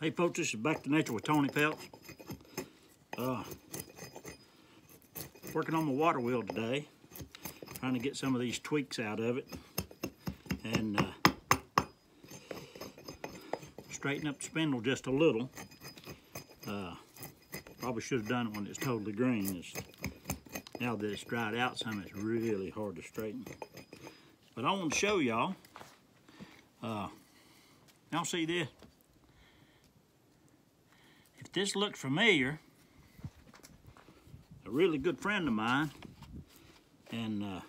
Hey folks, this is Back to Nature with Tony Peltz. Working on my water wheel today, trying to get some of these tweaks out of it and straighten up the spindle just a little. Probably should have done it when it's totally green. Now that it's dried out some, it's really hard to straighten. But I want to show y'all. Y'all see this? If this looks familiar, a really good friend of mine, and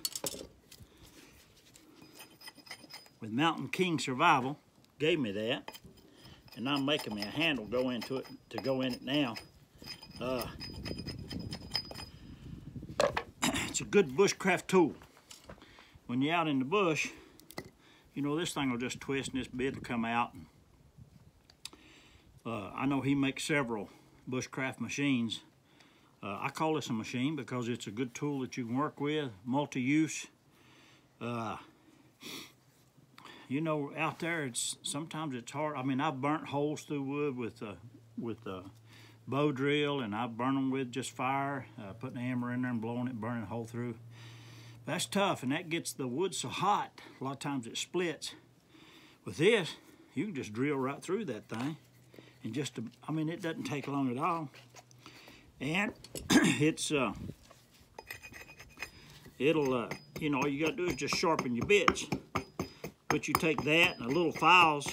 with Mountain King Survival, gave me that, and I'm making me a handle go into it to go in it now. It's a good bushcraft tool. When you're out in the bush, you know, this thing will just twist and this bit will come out. I know he makes several bushcraft machines. I call this a machine because it's a good tool that you can work with, multi-use. You know, out there, sometimes it's hard. I mean, I've burnt holes through wood with a bow drill, and I've burned them with just fire, putting a hammer in there and blowing it, burning a hole through. That's tough, and that gets the wood so hot, a lot of times it splits. With this, you can just drill right through that thing. And I mean, it doesn't take long at all. And it's, you know, all you gotta do is just sharpen your bits. But you take that and a little files,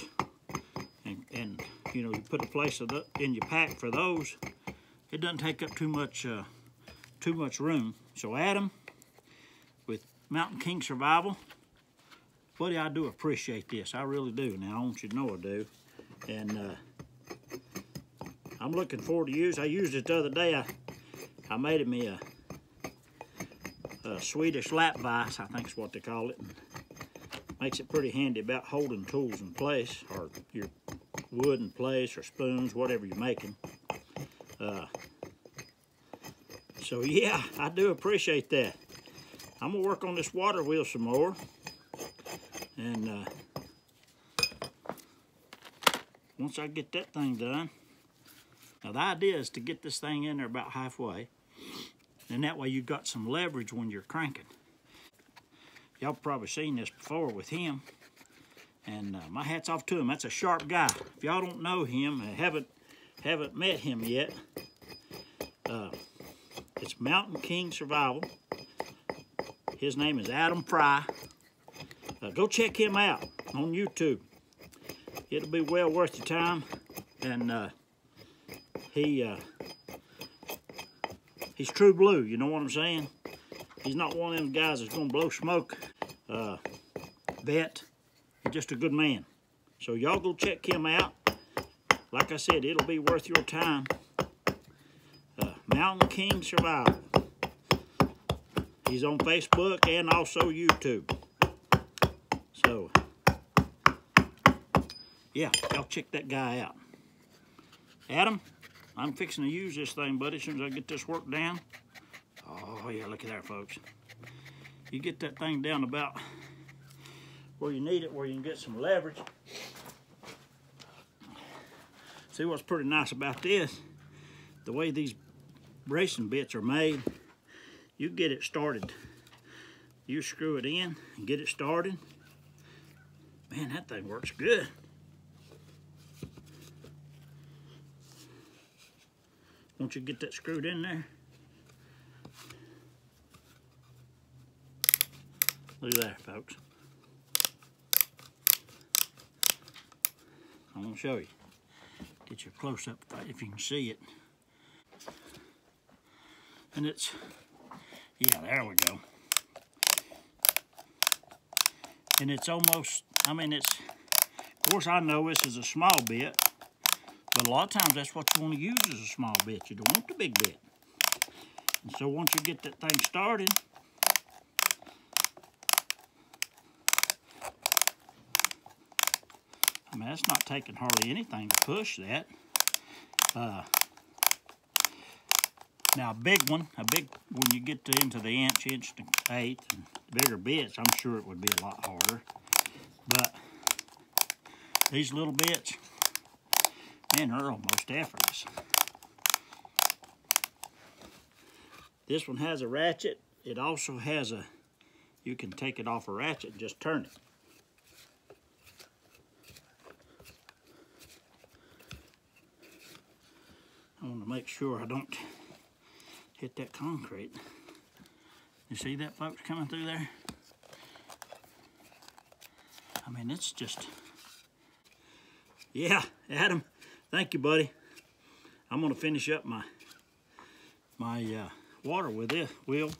and you know, you put a place in your pack for those. It doesn't take up too much room. So Adam, with Mountain King Survival, buddy, I do appreciate this. I really do. Now, I want you to know I do. And I'm looking forward to use. I used it the other day. I made me a Swedish lap vise, I think is what they call it. Makes it pretty handy about holding tools in place, or your wood in place, or spoons, whatever you're making. So yeah, I do appreciate that. I'm gonna work on this water wheel some more, and once I get that thing done, now the idea is to get this thing in there about halfway, and that way you've got some leverage when you're cranking. Y'all probably seen this before with him, and my hat's off to him. That's a sharp guy. If y'all don't know him and haven't met him yet, it's Mountain King Survival. His name is Adam Fry. Go check him out on YouTube. It'll be well worth your time. And he's true blue, you know what I'm saying? He's not one of them guys that's gonna blow smoke. Vet. He's just a good man. So y'all go check him out. Like I said, it'll be worth your time. Mountain King Survival. He's on Facebook and also YouTube. So, yeah, y'all check that guy out. Adam, I'm fixing to use this thing, buddy, as soon as I get this work down. Oh, yeah, look at that, folks. You get that thing down about where you need it, where you can get some leverage. See what's pretty nice about this? The way these bracing bits are made, you get it started. You screw it in and get it started. Man, that thing works good. Once you get that screwed in there, look at that, folks. I'm gonna show you. Get you a close up if you can see it. And it's, yeah, there we go. And it's almost, I mean, it's, of course I know this is a small bit, but a lot of times that's what you want to use is a small bit. You don't want the big bit. And so once you get that thing started, I mean, that's not taking hardly anything to push that. Now a big one, when you get into the inch and eighth, and bigger bits, I'm sure it would be a lot harder. But these little bits, man, are almost effortless. This one has a ratchet. It also has a, you can take it off a ratchet and just turn it. I want to make sure I don't hit that concrete. You see that, folks, coming through there? I mean, it's just, yeah, Adam, thank you, buddy. I'm gonna finish up my water with this wheel,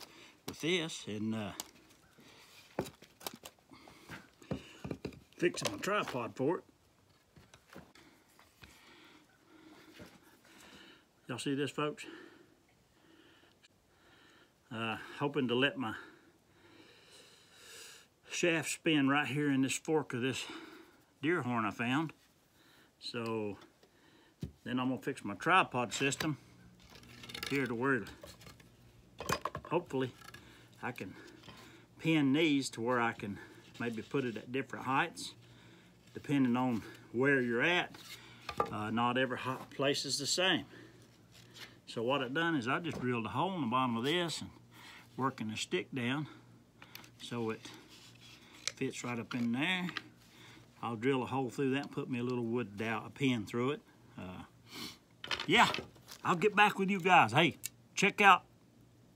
with this, and fixing my tripod for it. Y'all see this, folks? Hoping to let my shaft spin right here in this fork of this deer horn I found. So then I'm gonna fix my tripod system here to where hopefully I can pin these to where I can maybe put it at different heights depending on where you're at. Not every place is the same. So what I've done is I just drilled a hole in the bottom of this and working the stick down so it fits right up in there. I'll drill a hole through that and put me a little wood dowel, a pin through it. Yeah, I'll get back with you guys. Hey, check out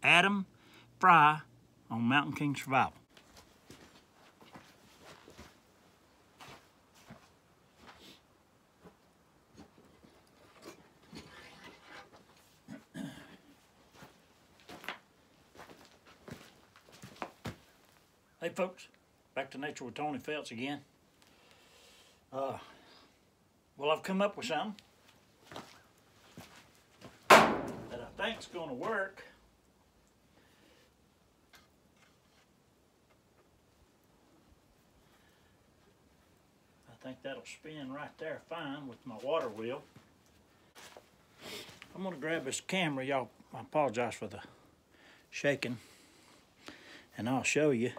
Adam Fry on Mountain King Survival. Hey folks, back to Nature with Tony Phelps again. Well, I've come up with something that I think's gonna work. I think that'll spin right there fine with my water wheel. I'm gonna grab this camera, y'all. I apologize for the shaking, and I'll show you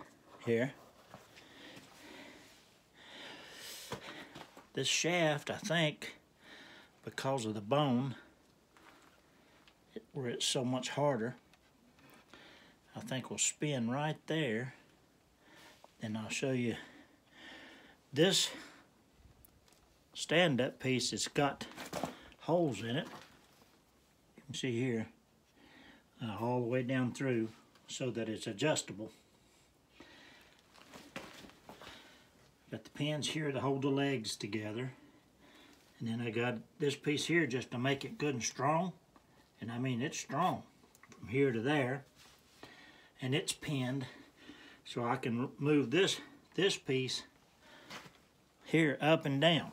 here. This shaft, I think, because of the bone, where it's so much harder, I think will spin right there. Then I'll show you this stand-up piece. It's got holes in it. You can see here, all the way down through, so that it's adjustable. Got the pins here to hold the legs together. And then I got this piece here just to make it good and strong. And I mean, it's strong from here to there. And it's pinned so I can move this piece here up and down.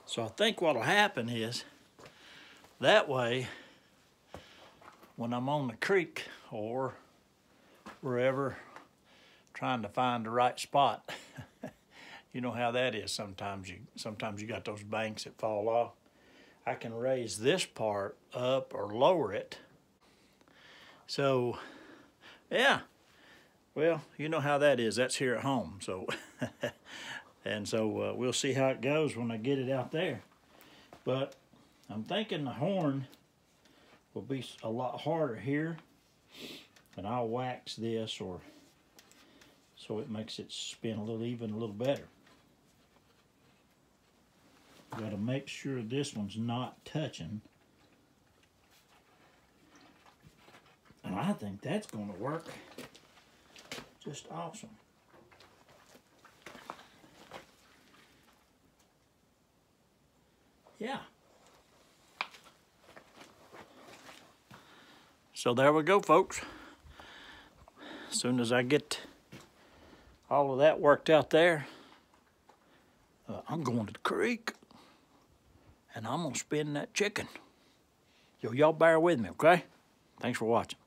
So I think what'll happen is, that way, when I'm on the creek or wherever trying to find the right spot, you know how that is sometimes. You got those banks that fall off. I can raise this part up or lower it. So, yeah. Well, you know how that is. That's here at home. So, and so we'll see how it goes when I get it out there. But I'm thinking the horn will be a lot harder here, and I'll wax this or so it makes it spin a little better. Got to make sure this one's not touching, and I think that's going to work just awesome. Yeah. So there we go, folks. As soon as I get all of that worked out there, I'm going to the creek and I'm gonna spin that chicken. Y'all bear with me, okay? Thanks for watching.